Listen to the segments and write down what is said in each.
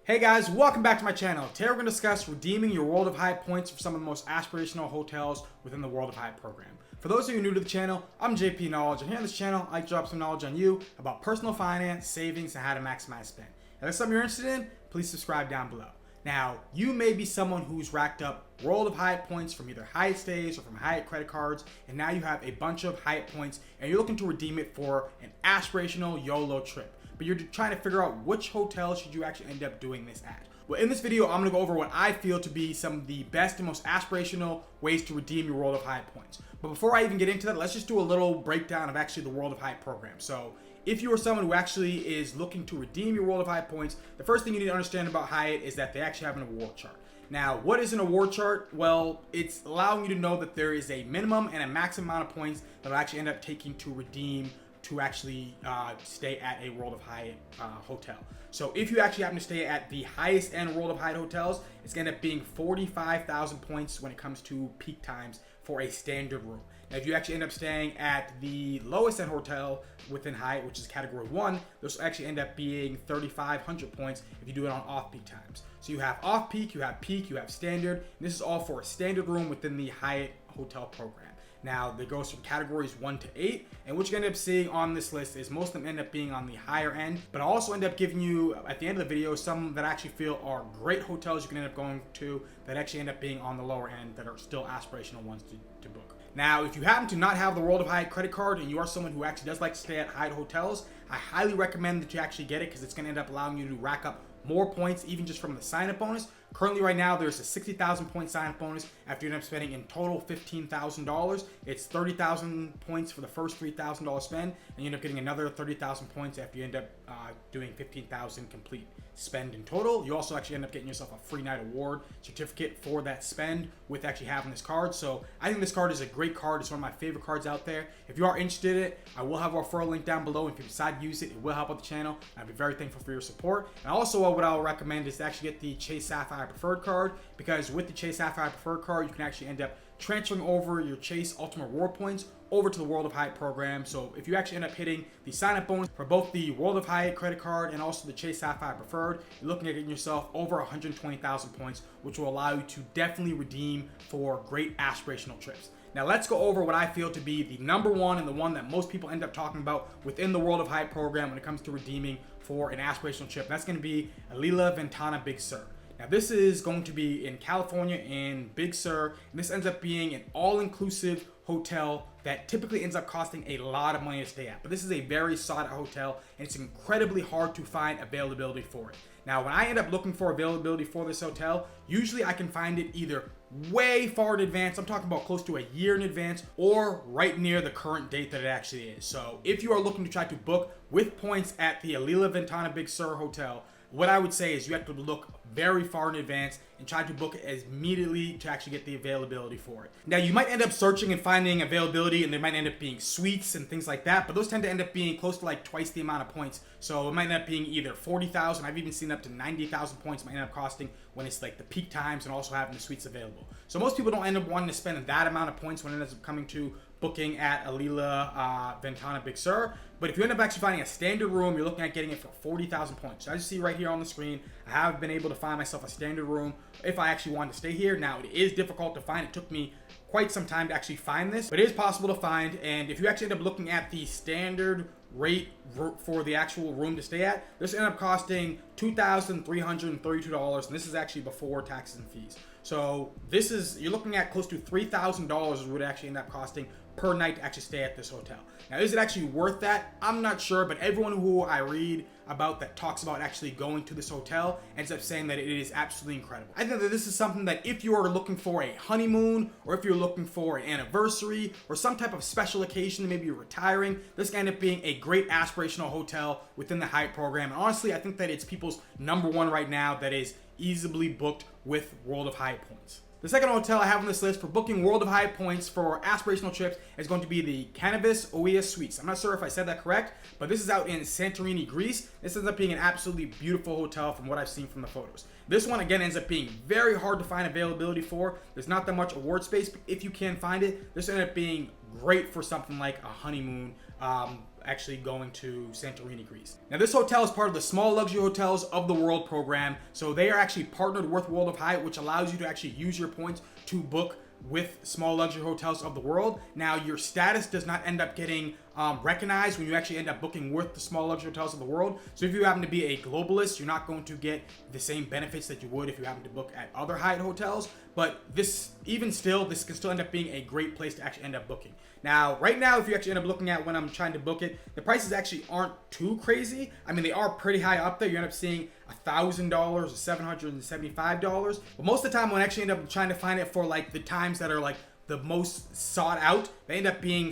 Hey guys, welcome back to my channel. Today we're going to discuss redeeming your World of Hyatt points for some of the most aspirational hotels within the World of Hyatt program. For those of you new to the channel, I'm JP Knowledge, and here on this channel, I drop some knowledge on you about personal finance, savings, and how to maximize spend. If that's something you're interested in, please subscribe down below. Now, you may be someone who's racked up World of Hyatt points from either Hyatt stays or from Hyatt credit cards, and now you have a bunch of Hyatt points, and you're looking to redeem it for an aspirational YOLO trip. But you're trying to figure out which hotel should you actually end up doing this at. Well, in this video, I'm going to go over what I feel to be some of the best and most aspirational ways to redeem your World of Hyatt points. But before I even get into that, let's just do a little breakdown of actually the World of Hyatt program. So if you are someone who actually is looking to redeem your World of Hyatt points, the first thing you need to understand about Hyatt is that they actually have an award chart. Now, what is an award chart? Well, it's allowing you to know that there is a minimum and a maximum amount of points that will actually end up taking to redeem to actually stay at a World of Hyatt hotel. So if you actually happen to stay at the highest end World of Hyatt hotels, it's going to end up being 45,000 points when it comes to peak times for a standard room. Now, if you actually end up staying at the lowest end hotel within Hyatt, which is category 1, those will actually end up being 3,500 points if you do it on off-peak times. So you have off-peak, you have peak, you have standard, and this is all for a standard room within the Hyatt hotel program. Now, it goes from categories 1 to 8, and what you end up seeing on this list is most of them end up being on the higher end, but I'll also end up giving you, at the end of the video, some that I actually feel are great hotels you can end up going to that actually end up being on the lower end that are still aspirational ones to book. Now, if you happen to not have the World of Hyatt credit card and you are someone who actually does like to stay at Hyatt hotels, I highly recommend that you actually get it because it's going to end up allowing you to rack up more points even just from the sign-up bonus. Currently right now there's a 60,000 point sign-up bonus after you end up spending in total $15,000. It's 30,000 points for the first $3,000 spend, and you end up getting another 30,000 points after you end up doing 15,000 complete spend in total. You also actually end up getting yourself a free night award certificate for that spend with actually having this card. So I think this card is a great card. It's one of my favorite cards out there. If you are interested in it, I will have a referral link down below. If you decide to use it, it will help out the channel. I'd be very thankful for your support. And also what I'll recommend is to actually get the Chase Sapphire Preferred card, because with the Chase Sapphire Preferred card, you can actually end up transferring over your Chase Ultimate Reward points over to the World of Hyatt program. So if you actually end up hitting the sign-up bonus for both the World of Hyatt credit card and also the Chase Sapphire Preferred, you're looking at getting yourself over 120,000 points, which will allow you to definitely redeem for great aspirational trips. Now let's go over what I feel to be the number one and the one that most people end up talking about within the World of Hyatt program when it comes to redeeming for an aspirational trip. That's going to be Alhila Ventana Big Sur. Now this is going to be in California in Big Sur, and this ends up being an all-inclusive hotel that typically ends up costing a lot of money to stay at. But this is a very sought out hotel, and it's incredibly hard to find availability for it. Now when I end up looking for availability for this hotel, usually I can find it either way far in advance, I'm talking about close to a year in advance, or right near the current date that it actually is. So if you are looking to try to book with points at the Alhila Ventana Big Sur hotel, what I would say is you have to look very far in advance and try to book it as immediately to actually get the availability for it. Now you might end up searching and finding availability, and there might end up being suites and things like that, but those tend to end up being close to like twice the amount of points. So it might end up being either 40,000, I've even seen up to 90,000 points might end up costing when it's like the peak times and also having the suites available. So most people don't end up wanting to spend that amount of points when it ends up coming to booking at Alhila Ventana Big Sur. But if you end up actually finding a standard room, you're looking at getting it for 40,000 points. So as you see right here on the screen, I have been able to find myself a standard room if I actually wanted to stay here. Now it is difficult to find. It took me quite some time to actually find this, but it is possible to find. And if you actually end up looking at the standard rate for the actual room to stay at, this ended up costing $2,332, and this is actually before taxes and fees. So this is, you're looking at close to $3,000 would actually end up costing per night to actually stay at this hotel. Now, is it actually worth that? I'm not sure, but everyone who I read about that talks about actually going to this hotel ends up saying that it is absolutely incredible. I think that this is something that if you are looking for a honeymoon, or if you're looking for an anniversary or some type of special occasion, maybe you're retiring, this can end up being a great aspirational hotel within the Hyatt program. And honestly, I think that it's people's number one right now that is easily booked with World of Hyatt points. The second hotel I have on this list for booking World of Hyatt points for aspirational trips is going to be the Mykonos OES Suites. I'm not sure if I said that correct, but this is out in Santorini, Greece. This ends up being an absolutely beautiful hotel from what I've seen from the photos. This one, again, ends up being very hard to find availability for. There's not that much award space, but if you can find it, this ended up being great for something like a honeymoon actually going to Santorini, Greece. Now this hotel is part of the Small Luxury Hotels of the World program, so they are actually partnered with World of Hyatt, which allows you to actually use your points to book with Small Luxury Hotels of the World. Now your status does not end up getting recognized when you actually end up booking with the Small Luxury Hotels of the World. So if you happen to be a globalist, you're not going to get the same benefits that you would if you happen to book at other Hyatt hotels. But this can still end up being a great place to actually end up booking. Now, right now, if you actually end up looking at when I'm trying to book it, the prices actually aren't too crazy. I mean, they are pretty high up there. You end up seeing $1,000 or $775. But most of the time, when I actually end up trying to find it for like the times that are like the most sought out, it ends up being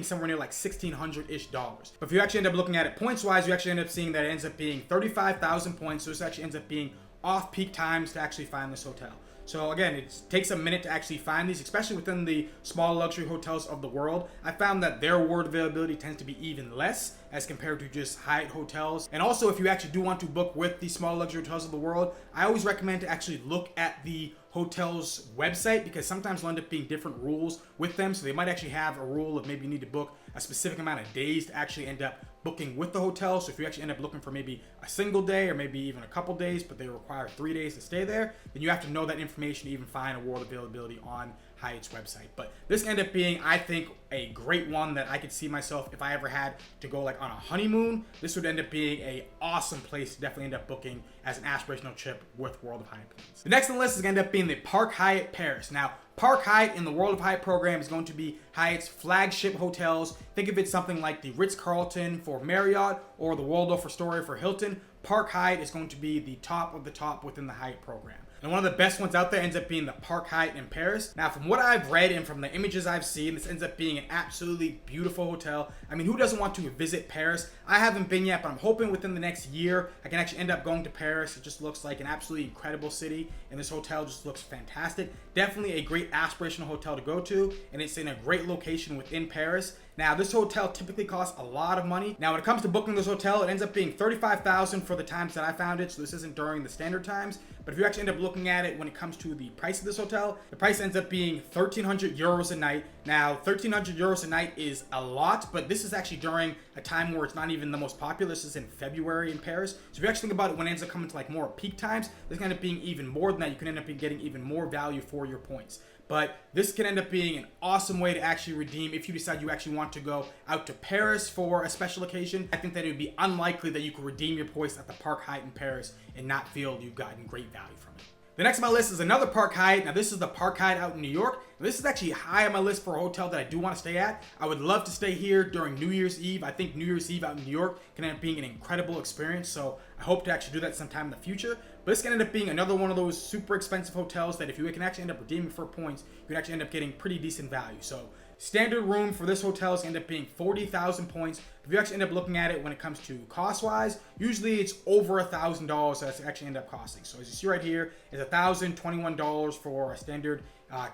somewhere near like $1,600-ish. But if you actually end up looking at it points wise, you actually end up seeing that it ends up being 35,000 points. So this actually ends up being off peak times to actually find this hotel. So again, it takes a minute to actually find these, especially within the Small Luxury Hotels of the World. I found that their award availability tends to be even less as compared to just Hyatt hotels. And also, if you actually do want to book with the Small Luxury Hotels of the World, I always recommend to actually look at the hotel's website, because sometimes they'll end up being different rules with them. So they might actually have a rule of maybe you need to book a specific amount of days to actually end up booking with the hotel. So if you actually end up looking for maybe a single day or maybe even a couple days, but they require 3 days to stay there, then you have to know that information to even find award availability on Hyatt's website. But this can end up being, I think, a great one that I could see myself, if I ever had to go like on a honeymoon, this would end up being a awesome place to definitely end up booking as an aspirational trip with World of Hyatt points. The next on the list is going to end up being the Park Hyatt Paris. Now, Park Hyatt in the World of Hyatt program is going to be Hyatt's flagship hotels. Think of it something like the Ritz-Carlton for Marriott or the Waldorf Astoria for Hilton. Park Hyatt is going to be the top of the top within the Hyatt program. And one of the best ones out there ends up being the Park Hyatt in Paris. Now, from what I've read and from the images I've seen, this ends up being an absolutely beautiful hotel. I mean, who doesn't want to visit Paris? I haven't been yet, but I'm hoping within the next year I can actually end up going to Paris. It just looks like an absolutely incredible city, and this hotel just looks fantastic. Definitely a great aspirational hotel to go to, and it's in a great location within Paris. Now, this hotel typically costs a lot of money. Now, when it comes to booking this hotel, it ends up being $35,000 for the times that I found it, so this isn't during the standard times. But if you actually end up looking at it when it comes to the price of this hotel, the price ends up being 1,300 euros a night. Now, 1,300 euros a night is a lot, but this is actually during a time where it's not even the most popular. This is in February in Paris. So if you actually think about it, when it ends up coming to like more peak times, this can end up being even more than that. You can end up getting even more value for your points. But this can end up being an awesome way to actually redeem if you decide you actually want to go out to Paris for a special occasion. I think that it would be unlikely that you could redeem your points at the Park Hyatt in Paris and not feel you've gotten great value from it. The next on my list is another Park Hyatt. Now, this is the Park Hyatt out in New York. This is actually high on my list for a hotel that I do want to stay at. I would love to stay here during New Year's Eve. I think New Year's Eve out in New York can end up being an incredible experience, so I hope to actually do that sometime in the future. But this can end up being another one of those super expensive hotels that if you can actually end up redeeming for points, you can actually end up getting pretty decent value. So standard room for this hotel is going to end up being 40,000 points. If you actually end up looking at it when it comes to cost-wise, usually it's over $1,000 that's actually end up costing. So as you see right here, it's $1,021 for a standard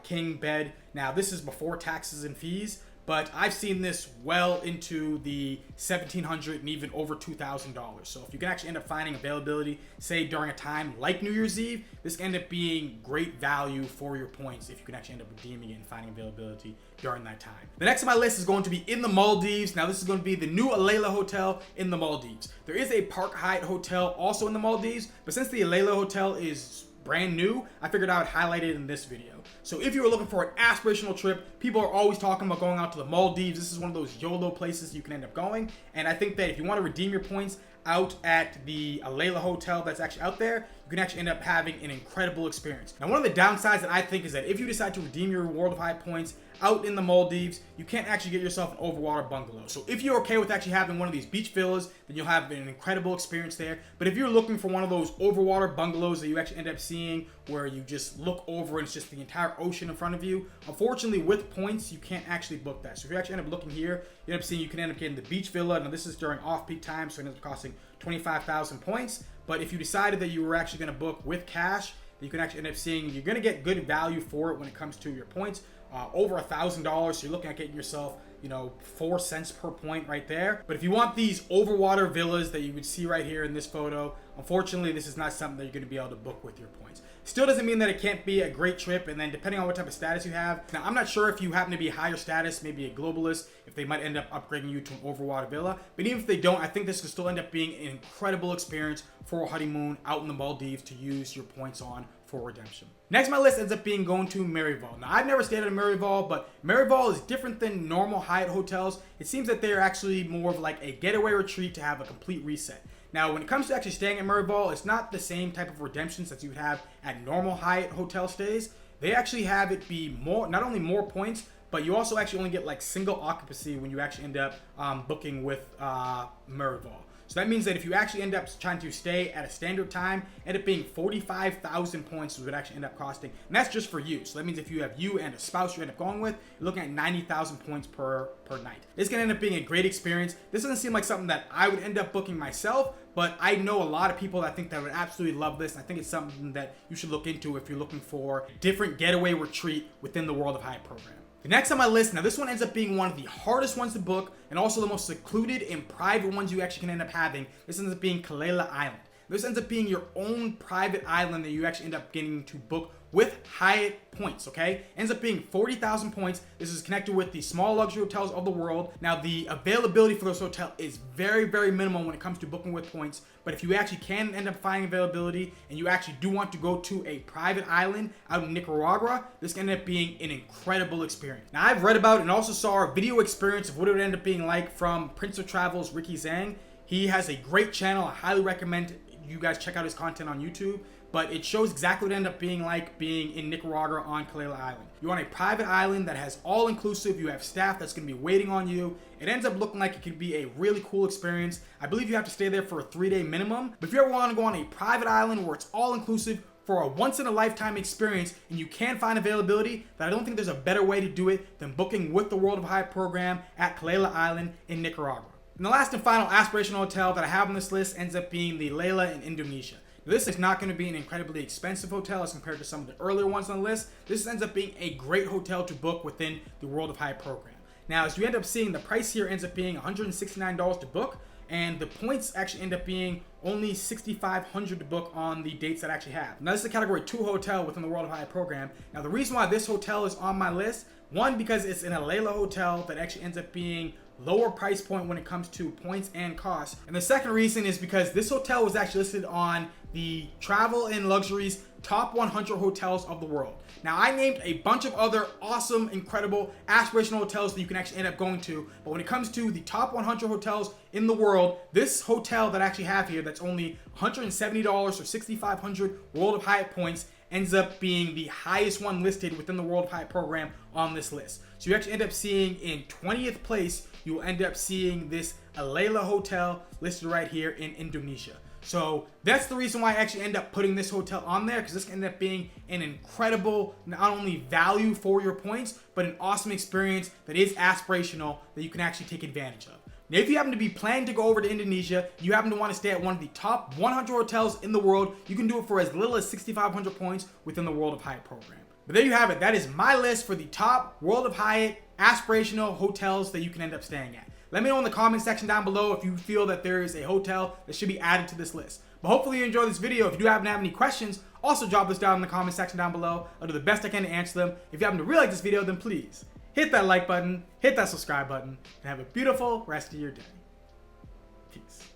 king bed. Now, this is before taxes and fees, but I've seen this well into the $1,700 and even over $2,000. So if you can actually end up finding availability, say during a time like New Year's Eve, this can end up being great value for your points if you can actually end up redeeming it and finding availability during that time. The next on my list is going to be in the Maldives. Now, this is going to be the new Alhila Hotel in the Maldives. There is a Park Hyatt hotel also in the Maldives, but since the Alhila Hotel is brand new, I figured I would highlight it in this video. So if you were looking for an aspirational trip, people are always talking about going out to the Maldives. This is one of those YOLO places you can end up going. And I think that if you want to redeem your points out at the Alhila Hotel that's actually out there, you can actually end up having an incredible experience. Now, one of the downsides that I think is that if you decide to redeem your World of Hyatt points out in the Maldives, you can't actually get yourself an overwater bungalow. So if you're okay with actually having one of these beach villas, then you'll have an incredible experience there. But if you're looking for one of those overwater bungalows that you actually end up seeing where you just look over and it's just the entire ocean in front of you, unfortunately with points, you can't actually book that. So if you actually end up looking here, you end up seeing you can end up getting the beach villa. Now, this is during off-peak time, so it ends up costing 25,000 points. But if you decided that you were actually going to book with cash, you can actually end up seeing you're going to get good value for it when it comes to your points. Over $1,000, so you're looking at getting yourself, 4 cents per point right there. But if you want these overwater villas that you would see right here in this photo, unfortunately, this is not something that you're going to be able to book with your points. Still doesn't mean that it can't be a great trip, and then depending on what type of status you have. Now, I'm not sure if you happen to be higher status, maybe a globalist, if they might end up upgrading you to an overwater villa. But even if they don't, I think this could still end up being an incredible experience for a honeymoon out in the Maldives to use your points on for redemption. Next on my list ends up being going to Maryvale. Now, I've never stayed at a Maryvale, but Maryvale is different than normal Hyatt hotels. It seems that they're actually more of like a getaway retreat to have a complete reset. Now, when it comes to actually staying at Maryvale, it's not the same type of redemptions that you would have at normal Hyatt hotel stays. They actually have it be more, not only more points, but you also actually only get like single occupancy when you actually end up booking with Maryvale. So that means that if you actually end up trying to stay at a standard time, end up being 45,000 points is what actually end up costing. And that's just for you. So that means if you have you and a spouse you end up going with, you're looking at 90,000 points per night. This can end up being a great experience. This doesn't seem like something that I would end up booking myself, but I know a lot of people that I think that would absolutely love this. And I think it's something that you should look into if you're looking for a different getaway retreat within the World of Hyatt program. The next on my list, now this one ends up being one of the hardest ones to book and also the most secluded and private ones you actually can end up having. This ends up being Kalila Island. This ends up being your own private island that you actually end up getting to book with Hyatt points, okay? Ends up being 40,000 points. This is connected with the small luxury hotels of the world. Now, the availability for this hotel is very, very minimal when it comes to booking with points. But if you actually can end up finding availability and you actually do want to go to a private island out in Nicaragua, this can end up being an incredible experience. Now, I've read about and also saw a video experience of what it would end up being like from Prince of Travel's Ricky Zhang. He has a great channel. I highly recommend you guys check out his content on YouTube. But it shows exactly what it ended up being like being in Nicaragua on Kalila Island. You're on a private island that has all-inclusive. You have staff that's going to be waiting on you. It ends up looking like it could be a really cool experience. I believe you have to stay there for a 3-day minimum. But if you ever want to go on a private island where it's all-inclusive for a once-in-a-lifetime experience and you can find availability, then I don't think there's a better way to do it than booking with the World of Hyatt program at Kalila Island in Nicaragua. And the last and final aspirational hotel that I have on this list ends up being the Layla in Indonesia. This is not going to be an incredibly expensive hotel as compared to some of the earlier ones on the list. This ends up being a great hotel to book within the World of Hyatt program. Now, as you end up seeing, the price here ends up being $169 to book, and the points actually end up being only 6,500 to book on the dates that I actually have. Now, this is a Category 2 hotel within the World of Hyatt program. Now, the reason why this hotel is on my list, one, because it's in a Layla hotel that actually ends up being lower price point when it comes to points and costs. And the second reason is because this hotel was actually listed on the Travel and Luxury's top 100 hotels of the world. Now, I named a bunch of other awesome, incredible, aspirational hotels that you can actually end up going to. But when it comes to the top 100 hotels in the world, this hotel that I actually have here that's only $170 or 6,500 World of Hyatt points ends up being the highest one listed within the World of Hyatt program on this list. So you actually end up seeing in 20th place, you will end up seeing this Alhila hotel listed right here in Indonesia. So that's the reason why I actually end up putting this hotel on there, because this can end up being an incredible, not only value for your points, but an awesome experience that is aspirational that you can actually take advantage of. Now, if you happen to be planning to go over to Indonesia, you happen to want to stay at one of the top 100 hotels in the world, you can do it for as little as 6,500 points within the World of Hyatt program. But there you have it. That is my list for the top World of Hyatt aspirational hotels that you can end up staying at. Let me know in the comment section down below if you feel that there is a hotel that should be added to this list. But hopefully you enjoyed this video. If you do happen to have any questions, also drop this down in the comment section down below. I'll do the best I can to answer them. If you happen to really like this video, then please hit that like button, hit that subscribe button, and have a beautiful rest of your day. Peace.